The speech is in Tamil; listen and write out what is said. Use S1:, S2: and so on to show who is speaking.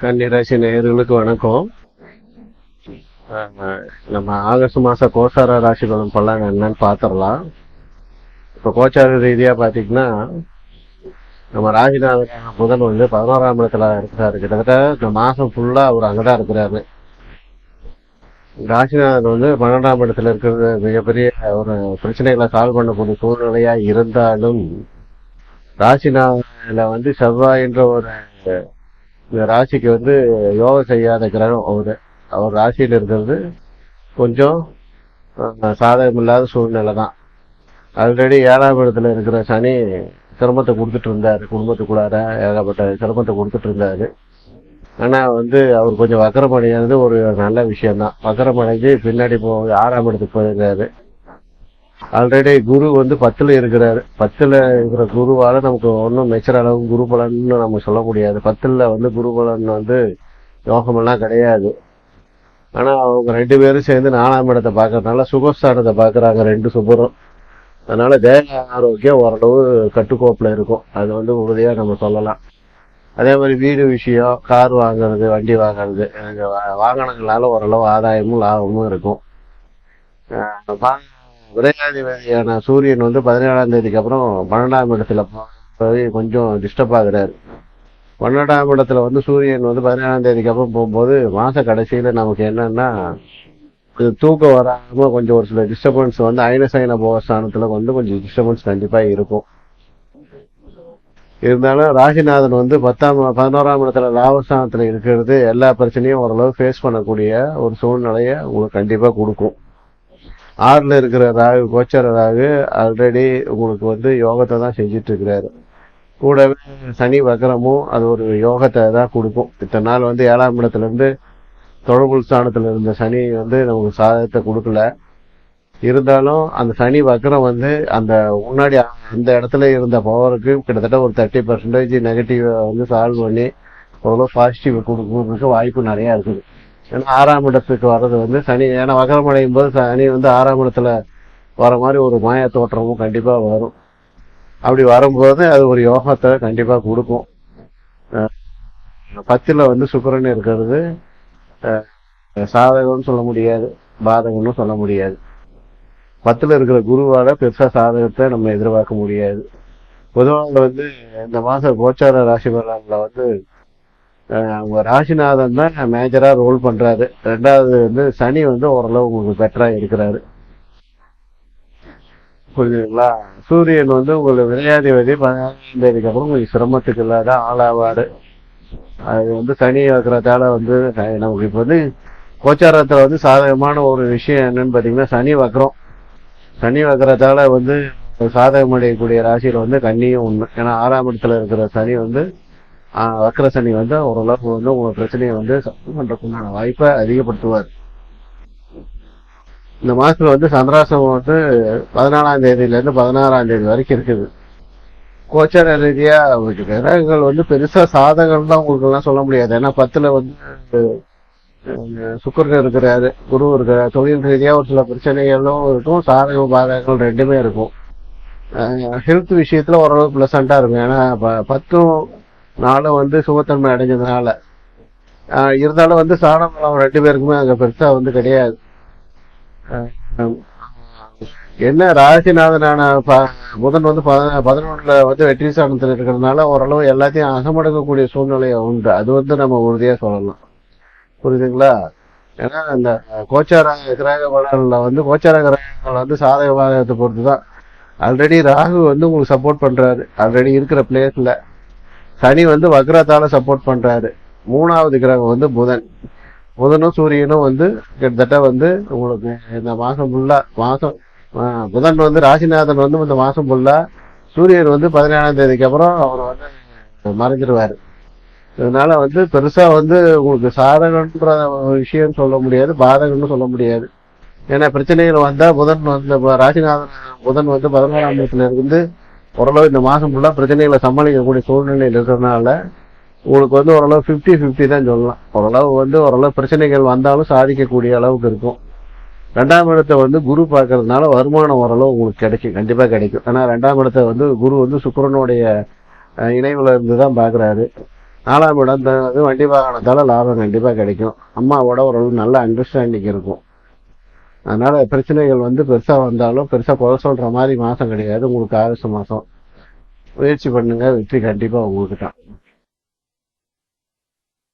S1: கன்னிராசி நேயர்களுக்கு வணக்கம். நம்ம ஆகஸ்ட் மாசம் கோசார ராசி பலன் பலன் என்னன்னு பாத்திரலாம். இப்ப கோச்சார ரீதியா பாத்தீங்கன்னா நம்ம ராசிநாதன் புதன் வந்து 11ஆம் இடத்துல இருக்கிறாரு. கிட்டத்தட்ட இந்த மாசம் ஃபுல்லா அவர் அங்கதான் இருக்கிறாரு. ராசிநாதன் வந்து 12ஆம் இடத்துல இருக்கிறது மிகப்பெரிய ஒரு பிரச்சனைகளை சால்வ் பண்ணக்கூடிய சூழ்நிலையா இருந்தாலும், ராசிநாதன்ல வந்து செவ்வாய் என்ற ஒரு இந்த ராசிக்கு வந்து யோகம் செய்யாத கிரகம் அவர் ராசியில் இருக்கிறது கொஞ்சம் சாதகம் இல்லாத சூழ்நிலை தான். ஆல்ரெடி 7ஆம் இடத்துல இருக்கிற சனி சிரமத்தை கொடுத்துட்டு இருந்தாரு, குடும்பத்துக்குள்ளார ஏகப்பட்ட சிரமத்தை கொடுத்துட்டு இருந்தாரு. ஆனா வந்து அவர் கொஞ்சம் வக்கரமடைகிறது ஒரு நல்ல விஷயம்தான். வக்கரமடைஞ்சு பின்னாடி 6ஆம் இடத்துக்கு போயிருக்காரு. ஆல்ரெடி குரு வந்து 10ல இருக்கிறாரு. 10ல இருக்கிற குருவால நமக்கு ஒன்றும் மெச்சர் அளவு குரு பலன்னு நம்ம சொல்ல முடியாது. 10ல வந்து குரு பலன் வந்து யோகமெல்லாம் கிடையாது. ஆனா அவங்க 2 பேரும் சேர்ந்து 4ஆம் இடத்தை பாக்குறதுனால சுகஸ்தானத்தை பாக்குறாங்க, 2 சுபரும். அதனால தேக ஆரோக்கியம் ஓரளவு கட்டுக்கோப்புல இருக்கும், அது வந்து உறுதியா நம்ம சொல்லலாம். அதே மாதிரி வீடு விஷயம், கார் வாங்குறது, வண்டி வாங்குறது, வாகனங்களால ஓரளவு ஆதாயமும் லாபமும் இருக்கும். விரையாதிபதியான சூரியன் வந்து 17ஆம் தேதிக்கு அப்புறம் 12ஆம் இடத்துல போய் கொஞ்சம் டிஸ்டர்ப் ஆகுறாரு. 12ஆம் இடத்துல வந்து சூரியன் வந்து 17ஆம் தேதிக்கு அப்புறம் போகும்போது மாச கடைசியில நமக்கு என்னன்னா தூக்கம் வராம கொஞ்சம் ஒரு சில டிஸ்டர்பன்ஸ் வந்து அயனசயன போகஸ்தானத்துல வந்து கொஞ்சம் டிஸ்டர்பன்ஸ் கண்டிப்பா இருக்கும். இருந்தாலும் ராசிநாதன் வந்து 11ஆம் இடத்துல லாபஸ்தானத்துல இருக்கிறது எல்லா பிரச்சனையும் ஓரளவு ஃபேஸ் பண்ணக்கூடிய ஒரு சூழ்நிலைய உங்களுக்கு கண்டிப்பா கொடுக்கும். 6ல இருக்கிற ராகு, கோச்சர ராகு ஆல்ரெடி உங்களுக்கு வந்து யோகத்தை தான் செஞ்சிட்டு இருக்கிறாரு. கூடவே சனி வக்கரமும் அது ஒரு யோகத்தை தான் கொடுக்கும். இத்தனை நாள் வந்து 7ஆம் இடத்துல இருந்து தொடர்பு ஸ்தானத்துல இருந்த சனி வந்து நமக்கு சாதகத்தை கொடுக்கல. இருந்தாலும் அந்த சனி வக்கரம் வந்து அந்த முன்னாடி அந்த இடத்துல இருந்த பவருக்கு கிட்டத்தட்ட ஒரு 30% நெகட்டிவ் வந்து சால்வ் பண்ணி ஓரளவு பாசிட்டிவ் கொடுக்கறதுக்கு வாய்ப்பு நிறைய இருக்குது. ஏன்னா 6ஆம் இடத்துக்கு வர்றது வந்து சனி, ஏன்னா வக்கரம் அடையும் போது சனி வந்து 6ஆம் இடத்துல வர மாதிரி ஒரு மாய தோற்றமும் கண்டிப்பா வரும். அப்படி வரும்போது அது ஒரு யோகத்தை கண்டிப்பா கொடுக்கும். 10ல வந்து சுக்கிரன் இருக்கிறது சாதகம்னு சொல்ல முடியாது, பாதகம்னு சொல்ல முடியாது. 10ல இருக்கிற குருவால பெருசா சாதகத்தை நம்ம எதிர்பார்க்க முடியாது. பொதுவாக வந்து இந்த மாசம் கோச்சார ராசி பலன்ல வந்து உங்க ராசிநாதன் தான் மேஜரா ரோல் பண்றாரு. 2வது வந்து சனி வந்து ஓரளவு உங்களுக்கு பெட்டரா இருக்கிறாரு. புரியுதுங்களா? சூரியன் வந்து உங்களுக்கு விரையாதிபதி 16ஆம் தேதிக்கு அப்புறம் உங்களுக்கு சிரமத்துக்கு இல்லாத ஆளாவாடு. அது வந்து சனி வைக்கிறதால வந்து நமக்கு இப்ப வந்து கோச்சாரத்துல வந்து சாதகமான ஒரு விஷயம் என்னன்னு பாத்தீங்கன்னா சனி வக்கரம். சனி வக்கரத்தால வந்து சாதகம் அடையக்கூடிய ராசியில வந்து கன்னியும் உண்மை. ஏன்னா 6ஆம் இடத்துல இருக்கிற சனி வந்து வக்கர சனி வந்து ஓரளவு வந்து உங்க பிரச்சனையை வந்து சரி பண்றதுக்குண்டான வாய்ப்பை அதிகப்படுத்துவார். இந்த மாசத்துல வந்து சந்திராசம் வந்து 14ஆம் தேதியில இருந்து 16ஆம் தேதி வரைக்கும் இருக்குது. கோச்சார ரீதியா கிரகங்கள் வந்து பெருசா சாதகம் தான் உங்களுக்கு எல்லாம் சொல்ல முடியாது. ஏன்னா 10ல வந்து சுக்கிரன் இருக்கிறாரு, குரு இருக்கிறாரு. தொழில் ரீதியா ஒரு சில பிரச்சனைகளும் இருக்கும், சாதகம் பாதகங்கள் 2மே இருக்கும். ஹெல்த் விஷயத்துல ஓரளவு பிளசண்டா இருக்கும். ஏன்னா 10ம் 4 வந்து சுகத்தன்மை அடைஞ்சதுனால. இருந்தாலும் வந்து சாணம் 2 பேருக்குமே அங்க பெருசா வந்து கிடையாது. என்ன ராசிநாதனான புதன் வந்து 11ல வந்து வெற்றி ஸ்தானத்துல இருக்கிறதுனால ஓரளவு எல்லாத்தையும் அகமடக்கக்கூடிய சூழ்நிலை உண்டு. அது வந்து நம்ம உறுதியா சொல்லலாம். புரியுதுங்களா? ஏன்னா இந்த கோச்சார கிரக பலன்ல வந்து கோச்சார கிரகங்கள் வந்து சாதக பாதகத்தை பொறுத்துதான். ஆல்ரெடி ராகு வந்து உங்களுக்கு சப்போர்ட் பண்றாரு ஆல்ரெடி இருக்கிற பிளேஸ்ல. சனி வந்து வக்ரத்தால சப்போர்ட் பண்றாரு. 3வது கிரகம் வந்து புதனும் சூரியனும் வந்து கிட்டத்தட்ட வந்து உங்களுக்கு இந்த மாசம் ஃபுல்லா புதன் வந்து ராசிநாதன் வந்து இந்த மாசம் ஃபுல்லா, சூரியன் வந்து 17ஆம் தேதிக்கு அப்புறம் அவர் வந்து மறைஞ்சிருவாரு. இதனால வந்து பெருசா வந்து உங்களுக்கு சாதகன்ற விஷயம் சொல்ல முடியாது, பாதகம்னு சொல்ல முடியாது. ஏன்னா பிரச்சனைகள் வந்தா புதன் வந்து ராசிநாதன் புதன் வந்து 11ஆம் இடத்துல இருந்து ஓரளவு இந்த மாசம் ஃபுல்லா பிரச்சனைகளை சமாளிக்கக்கூடிய சூழ்நிலையில் இருக்கிறதுனால உங்களுக்கு வந்து ஓரளவு 50-50 தான் சொல்லலாம். ஓரளவு பிரச்சனைகள் வந்தாலும் சாதிக்கக்கூடிய அளவுக்கு இருக்கும். 2ஆம் இடத்தை வந்து குரு பார்க்கறதுனால வருமானம் ஓரளவு உங்களுக்கு கிடைக்கும், கண்டிப்பா கிடைக்கும். ஏன்னா 2ஆம் இடத்தை வந்து குரு வந்து சுக்கிரனுடைய இணைவுல இருந்து தான் பாக்குறாரு. 4ஆம் இடம் வண்டி வாகனத்தால லாபம் கண்டிப்பா கிடைக்கும். அம்மாவோட ஒரு நல்ல அண்டர்ஸ்டாண்டிங் இருக்கும். அதனால பிரச்சனைகள் பெருசா வந்தாலும் பெருசா குறை சொல்ற மாதிரி மாசம் கிடையாது உங்களுக்கு. ஆகஸ்ட் மாசம் முயற்சி பண்ணுங்க, வெற்றி கண்டிப்பா உங்களுக்கு தான்.